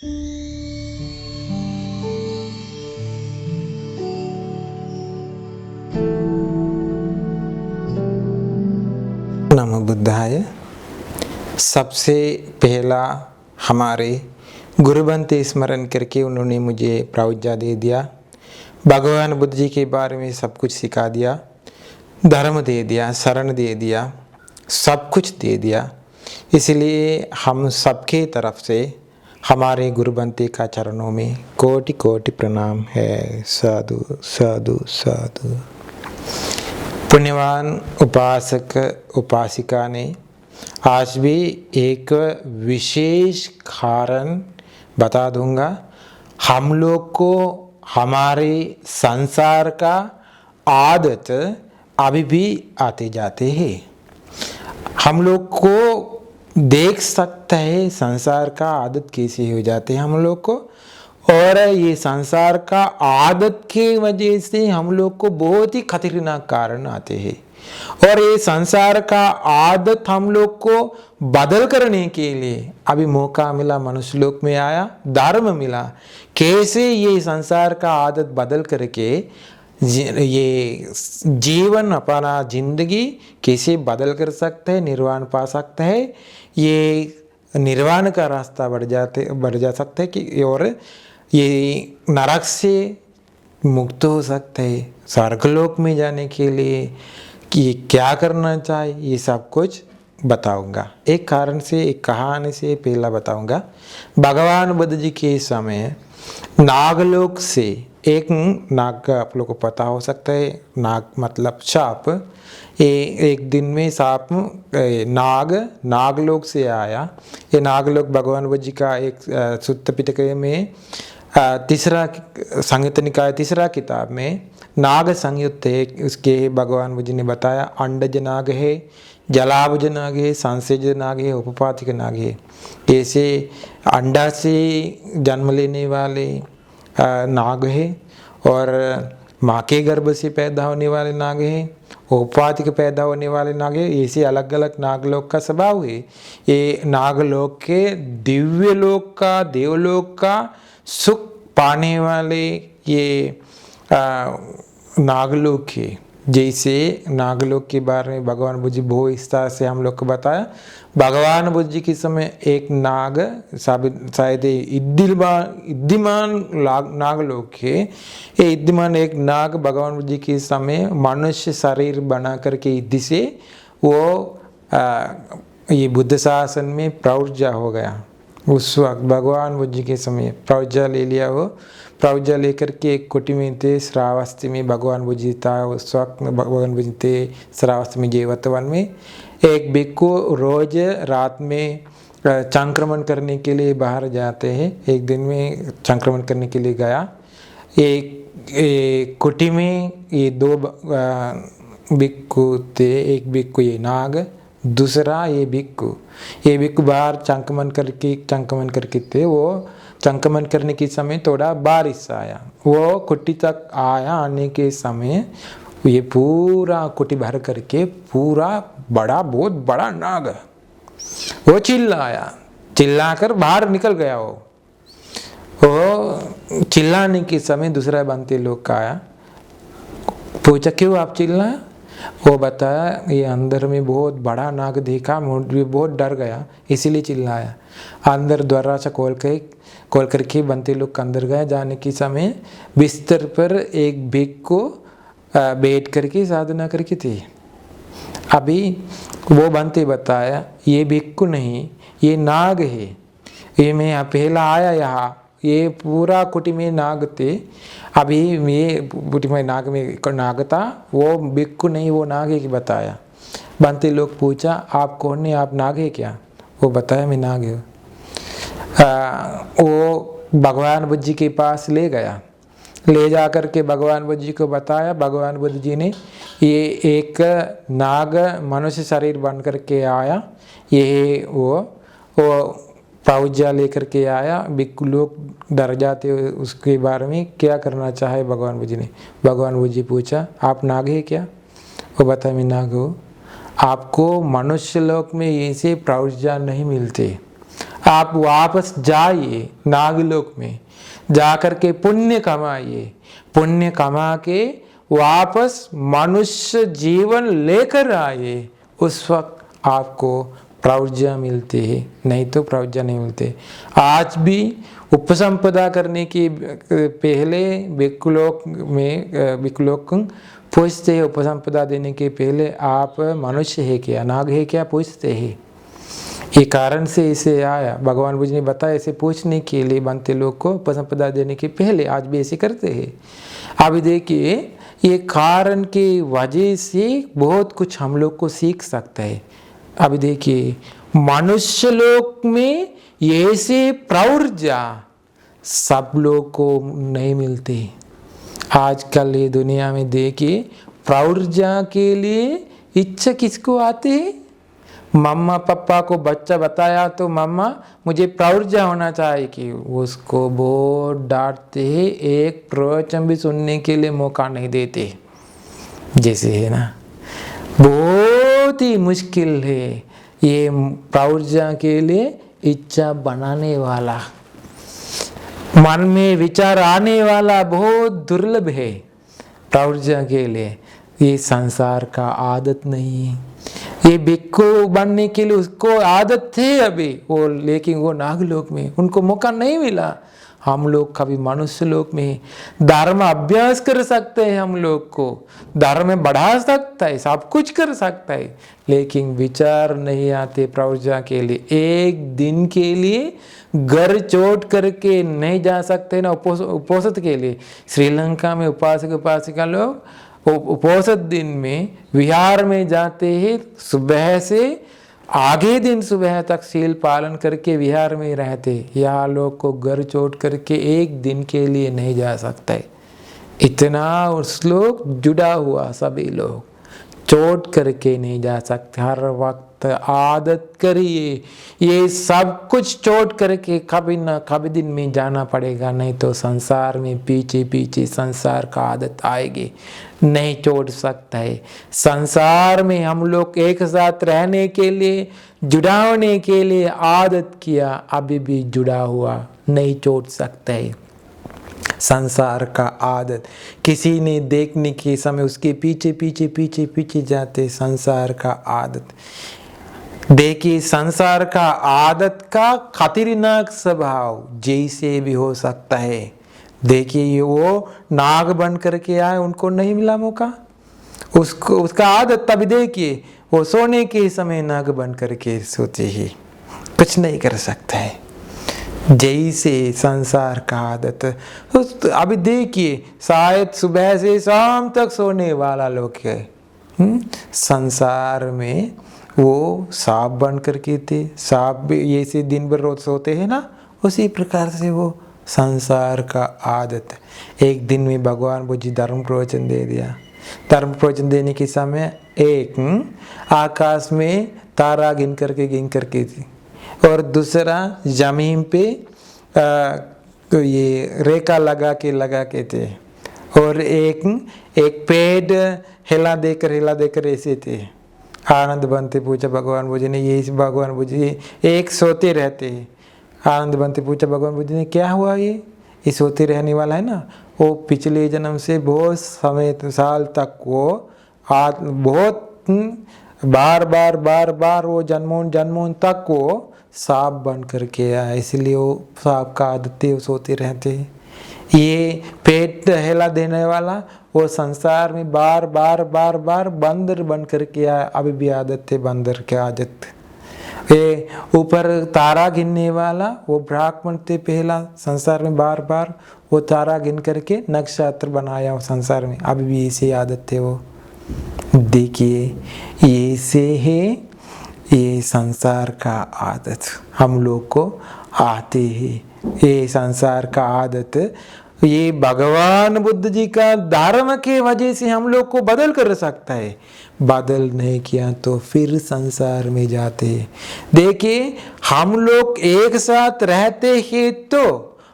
नमो बुद्धाय। सबसे पहला हमारे गुरुबंते स्मरण करके उन्होंने मुझे प्रवज्ञा दे दिया, भगवान बुद्ध जी के बारे में सब कुछ सिखा दिया, धर्म दे दिया, शरण दे दिया, सब कुछ दे दिया। इसलिए हम सबके तरफ से हमारे गुरुबंते का चरणों में कोटि कोटि प्रणाम है। साधु साधु साधु। पुण्यवान उपासक उपासिका ने आज भी एक विशेष कारण बता दूंगा। हम लोग को हमारे संसार का आदत अभी भी आते जाते हैं। हम लोग को देख सकता है संसार का आदत कैसे हो जाते हैं हम लोग को, और ये संसार का आदत के वजह से हम लोग को बहुत ही खतरनाक कारण आते हैं। और ये संसार का आदत हम लोग को बदल करने के लिए अभी मौका मिला, मनुष्य लोक में आया, धर्म मिला। कैसे ये संसार का आदत बदल करके ये जीवन अपना जिंदगी कैसे बदल कर सकते हैं, निर्वाण पा सकता है, ये निर्वाण का रास्ता बढ़ जा सकता है कि, और ये नरक से मुक्त हो सकते हैं। स्वर्गलोक में जाने के लिए कि क्या करना चाहिए, ये सब कुछ बताऊंगा। एक कारण से, एक कहानी से पहला बताऊंगा। भगवान बुद्ध जी के समय नागलोक से एक नाग, आप लोग को पता हो सकता है, नाग मतलब सांप। एक दिन में सांप नागलोक से आया। ये नागलोक भगवान बुद्ध जी का एक सुत्त पिटक में तीसरा संयुत्त निकाय तीसरा किताब में नाग संयुक्त है। उसके भगवान बुद्ध जी ने बताया अंडज नाग है, जलाभुज नाग है, संसेज नाग है, उपपातिक नाग है। ऐसे अंडा से जन्म लेने वाले नाग है, और माँ के गर्भ से पैदा होने वाले नाग है, उपपातिक पैदा होने वाले नाग है। ऐसे अलग अलग नागलोक का स्वभाव है। ये नागलोक के दिव्य लोक का, देवलोक का सुख पाने वाले ये नागलोक है। जैसे नागलोक के बारे में भगवान बुद्ध जी बहुत विस्तार से हम लोग को बताया। भगवान बुद्ध जी के समय एक नाग, शायद इद्धिमान नागलोक है। ये इद्धिमान एक नाग भगवान बुद्ध जी के समय मनुष्य शरीर बना करके इद्धि से वो ये बुद्ध शासन में प्रौर्जा हो गया। उस वक्त भगवान बुद्ध जी के समय प्रौर्जा ले लिया। वो प्रौर्जा लेकर के एक कुटी में थे, श्रावस्ती में भगवान बुद्ध जी था। उस वक्त भगवान बुद्ध थे श्रावस्ती में, जयवतवन में। एक भिक्खु रोज रात में संक्रमण करने के लिए बाहर जाते हैं। एक दिन में संक्रमण करने के लिए गया। एक कुटी में ये दो भिक्खु थे। एक भिक्खु ये नाग, दूसरा ये भिक्खु। ये भिक्खु बाहर संक्रमण करके थे। वो संक्रमण करने के समय थोड़ा बारिश आया। वो कुटी तक आया, आने के समय ये पूरा कुटी भर करके पूरा बहुत बड़ा नाग वो चिल्लाकर बाहर निकल गया। वो चिल्लाने के समय दूसरा बंते लोग का आया, पूछा क्यों आप चिल्लाए? वो बताया ये अंदर में बहुत बड़ा नाग देखा, मुझे बहुत डर गया इसीलिए चिल्लाया। अंदर दरवाजा खोल करके बंते लोग अंदर गए। जाने के समय बिस्तर पर एक भिक्खु बैठ करके साधना करके थे। अभी वो बंते बताया ये भिक्खु नहीं, ये नाग है। ये मैं पहला आया यहाँ, ये पूरा कुटी में नाग थे। अभी ये कुटी में नाग था, वो भिक्खु नहीं, वो नाग है कि बताया। बंते लोग पूछा आप कौन है, आप नाग है क्या? वो बताया मैं नाग हूँ। वो भगवान बुद्ध जी के पास ले गया। ले जा कर के भगवान बुद्ध जी को बताया। भगवान बुद्ध जी ने ये एक नाग मनुष्य शरीर बन करके आया, ये वो प्रौज्ञा लेकर के आया। भिक्खु लोग डर जाते उसके बारे में, क्या करना चाहे भगवान बुद्ध जी ने। भगवान बुद्ध जी पूछा आप नाग है क्या? वो बताया मैं नाग हूँ। आपको मनुष्य लोक में ऐसे प्रौज्ञा नहीं मिलते, आप वापस जाइए नागलोक में, जाकर के पुण्य कमाइए, पुण्य कमा के वापस मनुष्य जीवन लेकर आए, उस वक्त आपको प्रौर्जा मिलते हैं, नहीं तो प्रौर्जा नहीं मिलते। आज भी उपसंपदा करने के पहले भिक्षुलोक में भिक्षुलोक पूछते हैं, उपसंपदा देने के पहले आप मनुष्य है क्या, नाग है क्या पूछते हैं। ये कारण से इसे आया, भगवान बुद्ध ने बताया इसे पूछने के लिए बनते लोग को उपसंपदा देने के पहले, आज भी ऐसे करते हैं। अभी देखिए ये कारण के वजह से बहुत कुछ हम लोग को सीख सकता है। अभी देखिए मनुष्य लोक में ऐसे प्रौर्जा सब लोग को नहीं मिलती। आजकल ये दुनिया में देखिए प्रौर्जा के लिए इच्छा किसको आती है? मम्मा पापा को बच्चा बताया तो मम्मा मुझे प्रौर्जा होना चाहिए, कि उसको बहुत डांटते हैं, एक प्रवचन भी सुनने के लिए मौका नहीं देते। जैसे है ना, बहुत ही मुश्किल है ये प्रौर्जा के लिए इच्छा बनाने वाला, मन में विचार आने वाला बहुत दुर्लभ है प्रौर्जा के लिए। ये संसार का आदत नहीं है। ये भिक्षु बनने के लिए उसको आदत थे अभी वो, लेकिन वो नागलोक में उनको मौका नहीं मिला। हम लोग कभी मनुष्य लोक में धर्म अभ्यास कर सकते हैं, हम लोग को धर्म में बढ़ा सकता है, सब कुछ कर सकता है, लेकिन विचार नहीं आते प्रौर्जा के लिए। एक दिन के लिए घर छोड़ करके नहीं जा सकते ना उपोषित के लिए। श्रीलंका में उपासक उपासिका लोग उपोषित दिन में विहार में जाते हैं, सुबह से आगे दिन सुबह तक शील पालन करके विहार में रहते। यहाँ लोग को घर छोड़ करके एक दिन के लिए नहीं जा सकता है। इतना उस लोग जुड़ा हुआ, सभी लोग छोड़ करके नहीं जा सकते। हर वक्त आदत करिए, ये सब कुछ छोड़ करके कभी ना कभी दिन में जाना पड़ेगा, नहीं तो संसार में पीछे पीछे संसार का आदत आएगी, नहीं छोड़ सकता है। संसार में हम लोग एक साथ रहने के लिए, जुड़ाने के लिए आदत किया, अभी भी जुड़ा हुआ, नहीं छोड़ सकता है। संसार का आदत किसी ने देखने के समय उसके पीछे पीछे पीछे पीछे जाते, संसार का आदत। देखिए संसार का आदत का खतरनाक स्वभाव जैसे भी हो सकता है। देखिए ये वो नाग बन करके आए, उनको नहीं मिला मौका, उसको उसका आदत। तभी देखिए वो सोने के समय नाग बन करके सोते ही कुछ नहीं कर सकता है, जैसे संसार का आदत। अभी देखिए शायद सुबह से शाम तक सोने वाला लोग है, संसार में वो सांप बन करके थे। सांप भी ऐसे दिन भर रोज सोते हैं ना, उसी प्रकार से वो संसार का आदत। एक दिन में भगवान बुद्ध जी धर्म प्रवचन दे दिया। धर्म प्रवचन देने के समय एक आकाश में तारा गिन करके थी, और दूसरा जमीन पे ये रेखा लगा के थे, और एक पेड़ हिला देकर ऐसे थे। आनंद बनते पूछा भगवान बुद्ध ने, ये भगवान बुद्ध जी एक सोते रहते हैं। आनंद बनते पूछा भगवान बुद्ध ने, क्या हुआ ये सोते रहने वाला है ना, वो पिछले जन्म से बहुत समय साल तक वो बहुत बार बार वो जन्मों तक वो सांप बन करके आया, इसलिए वो सांप का आदत है, वो सोते रहते हैं। ये पेट हिला देने वाला वो संसार में बार बार बंदर बन करके आया, अभी भी आदत है बंदर की आदत। ये ऊपर तारा गिनने वाला वो ब्राह्मण थे पहला, संसार में बार बार वो तारा गिन करके नक्षत्र बनाया संसार में, अभी भी ऐसी आदत है वो। देखिए ये से है, ये संसार का आदत हम लोग को आते हैं। ये संसार का आदत ये भगवान बुद्ध जी का धर्म के वजह से हम लोग को बदल कर सकता है। बदल नहीं किया तो फिर संसार में जाते। देखिए हम लोग एक साथ रहते हैं तो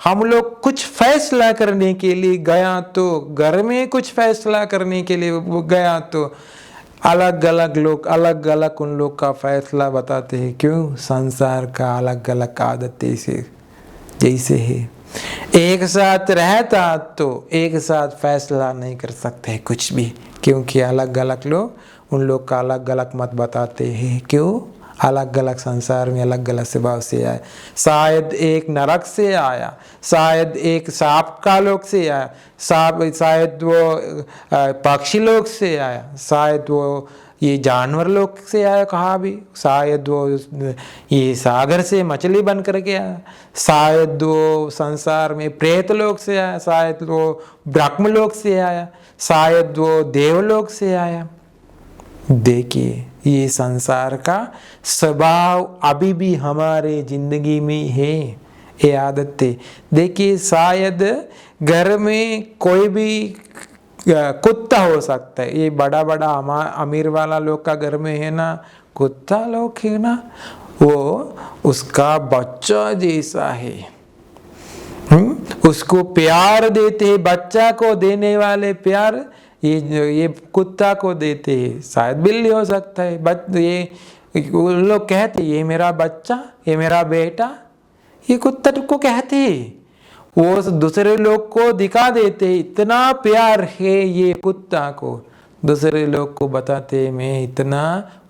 हम लोग कुछ फैसला करने के लिए गया तो घर में कुछ फैसला करने के लिए गया तो अलग अलग लोग अलग अलग उन लोग का फैसला बताते हैं। क्यों? संसार का अलग अलग आदत जैसे है। एक साथ रहता तो एक साथ फैसला नहीं कर सकते कुछ भी, क्योंकि अलग अलग लोग उन लोग का अलग अलग मत बताते हैं। क्यों? अलग अलग संसार में अलग अलग स्वभाव से आया। शायद एक नरक से आया, शायद एक सांप का लोक से आया, शायद वो पक्षी लोक से आया, शायद वो ये जानवर लोक से आया कहा भी, शायद वो ये सागर से मछली बन कर के आया, शायद वो संसार में प्रेत लोक से आया, शायद वो ब्रह्म लोक से आया, शायद वो देवलोक से आया। देखिए ये संसार का स्वभाव अभी भी हमारे जिंदगी में है, ये आदतें। देखिए शायद घर में कोई भी कुत्ता हो सकता है, ये बड़ा बड़ा अमीर वाला लोग का घर में है ना कुत्ता लोग है ना, वो उसका बच्चा जैसा है। उसको प्यार देते हैं, बच्चा को देने वाले प्यार ये कुत्ता को देते हैं। शायद बिल्ली हो सकता है, ये लोग कहते ये मेरा बच्चा, ये मेरा बेटा, ये कुत्ता को कहते हैं। वो दूसरे लोग को दिखा देते हैं इतना प्यार है ये कुत्ता को, दूसरे लोग को बताते मैं इतना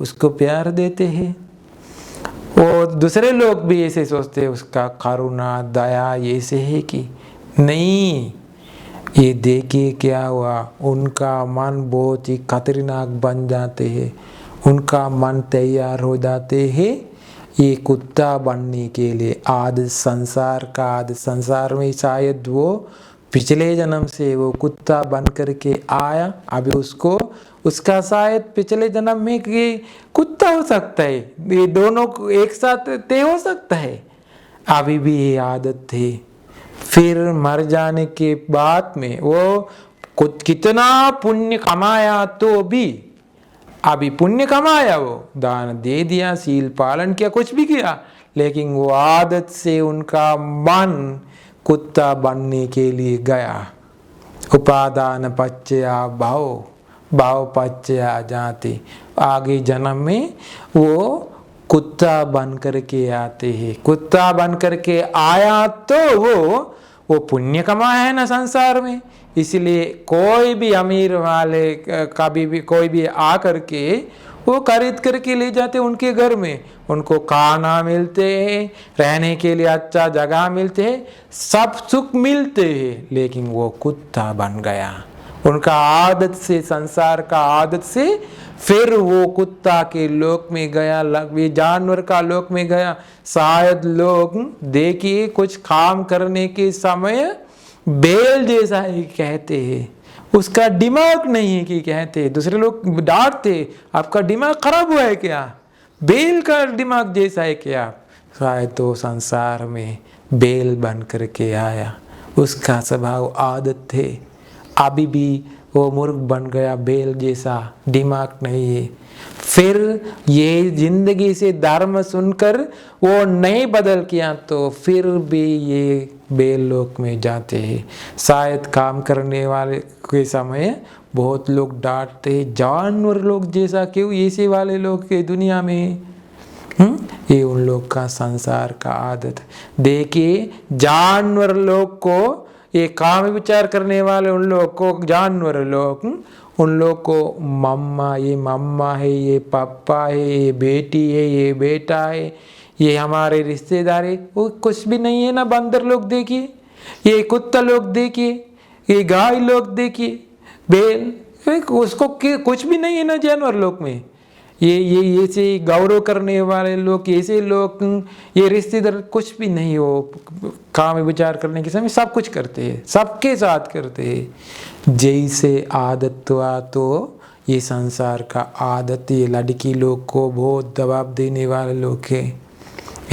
उसको प्यार देते हैं। और दूसरे लोग भी ऐसे सोचते हैं उसका करुणा दया ऐसे है कि नहीं। ये देखिए क्या हुआ, उनका मन बहुत ही खतरनाक बन जाते हैं, उनका मन तैयार हो जाते हैं ये कुत्ता बनने के लिए। आदि संसार में शायद वो पिछले जन्म से वो कुत्ता बन करके आया, अभी उसका शायद पिछले जन्म में ये कुत्ता हो सकता है, ये दोनों एक साथ तय हो सकता है। अभी भी ये आदत थी। फिर मर जाने के बाद में वो कुछ कितना पुण्य कमाया तो भी, अभी पुण्य कमाया, वो दान दे दिया, सील पालन किया, कुछ भी किया, लेकिन वो आदत से उनका मन कुत्ता बनने के लिए गया। उपादान पच्चया भाव पच्चया जाति, आगे जन्म में वो कुत्ता बन करके आते हैं। कुत्ता बन करके आया तो वो पुण्य कमाया है ना संसार में, इसलिए कोई भी अमीर वाले कभी भी कोई भी आ करके वो खरीद करके ले जाते उनके घर में, उनको खाना मिलते हैं, रहने के लिए अच्छा जगह मिलते हैं, सब सुख मिलते हैं, लेकिन वो कुत्ता बन गया उनका आदत से, संसार का आदत से। फिर वो कुत्ता के लोक में गया, वे जानवर का लोक में गया। शायद लोग देखिए कुछ काम करने के समय बेल जैसा ही कहते हैं, उसका दिमाग नहीं है कि कहते हैं, दूसरे लोग डांटते आपका दिमाग खराब हुआ है क्या, बेल का दिमाग जैसा है क्या। शायद तो संसार में बेल बन करके आया, उसका स्वभाव आदत थे, अभी भी वो मूर्ख बन गया, बेल जैसा, दिमाग नहीं है। फिर ये जिंदगी से धर्म सुनकर वो नहीं बदल किया तो फिर भी ये बेल लोक में जाते हैं। शायद काम करने वाले के समय बहुत लोग डांटते हैं, जानवर लोग जैसा क्यों ऐसे वाले लोग के दुनिया में। ये उन लोग का संसार का आदत। देखिए जानवर लोग को, ये काम विचार करने वाले उन लोग को, जानवर लोग उन लोग को मम्मा है, ये पापा है, ये बेटी है, ये बेटा है, ये हमारे रिश्तेदार है, वो कुछ भी नहीं है ना। बंदर लोग देखिए, ये कुत्ता लोग देखिए, ये गाय लोग देखिए, बेल, उसको कुछ भी नहीं है ना जानवर लोग में। ये ऐसे गौरव करने वाले लोग, ऐसे लोग, ये रिश्तेदार कुछ भी नहीं हो, काम विचार करने के समय सब कुछ करते हैं, सबके साथ करते हैं। जैसे आदत हुआ तो ये संसार का आदत, ये लड़की लोग को बहुत दबाव देने वाले लोग हैं।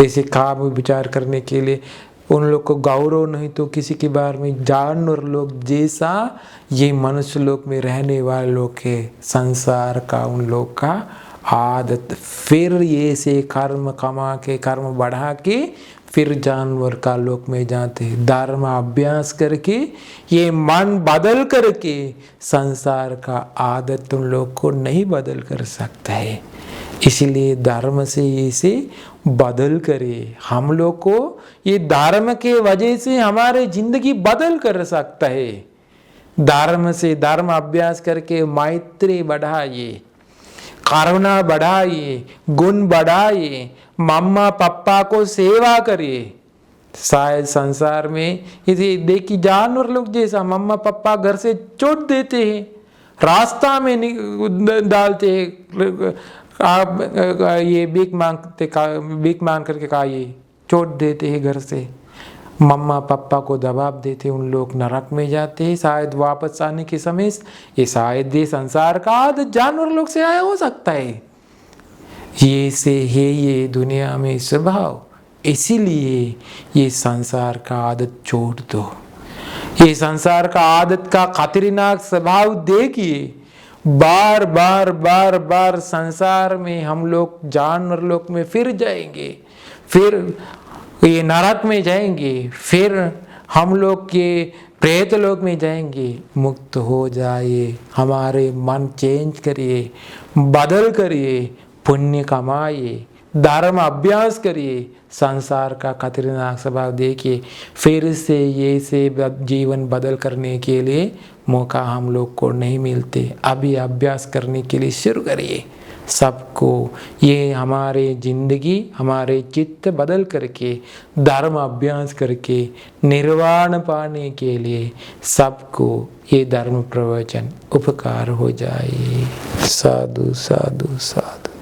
ऐसे काम विचार करने के लिए उन लोग को गौरव नहीं तो किसी के बारे में, जानवर लोग जैसा ये मनुष्य लोक में रहने वाले लोग हैं। संसार का उन लोग का आदत। फिर ये से कर्म कमा के, कर्म बढ़ा के फिर जानवर का लोक में जाते हैं। धर्म अभ्यास करके ये मन बदल करके संसार का आदत तुम लोग को नहीं बदल कर सकता है। इसलिए धर्म से इसे बदल करे। हम लोग को ये धर्म के वजह से हमारे जिंदगी बदल कर सकता है। धर्म से धर्म अभ्यास करके मैत्री बढ़ाइए, करुणा बढ़ाइए, गुण बढ़ाइए, मम्मा पापा को सेवा करिए। शायद संसार में इसे देखिए जानवर लोग जैसा मामा पापा घर से छोड़ देते हैं, रास्ता में डालते हैं, आप ये भीख मांग करके खाइए, छोड़ देते हैं घर से। मम्मा पापा को दबाव देते, उन लोग नरक में जाते हैं। शायद वापस आने के समय ये शायद ये संसार का आदत जानवर लोग से आया हो सकता है। ये से है ये दुनिया में स्वभाव। इसीलिए ये संसार का आदत छोड़ दो। ये संसार का आदत का खतरनाक स्वभाव देखिए। बार बार बार बार संसार में हम लोग जानवर लोक में फिर जाएंगे, फिर ये नरक में जाएंगे, फिर हम लोग के प्रेत लोक में जाएंगे। मुक्त हो जाइए, हमारे मन चेंज करिए, बदल करिए, पुण्य कमाइए, धर्म अभ्यास करिए, संसार का खतरनाक स्वभाव देखिए। फिर से ये से जीवन बदल करने के लिए मौका हम लोग को नहीं मिलते। अभी अभ्यास करने के लिए शुरू करिए सबको। ये हमारे जिंदगी, हमारे चित्त बदल करके धर्म अभ्यास करके निर्वाण पाने के लिए सबको ये धर्म प्रवचन उपकार हो जाए। साधु साधु साधु।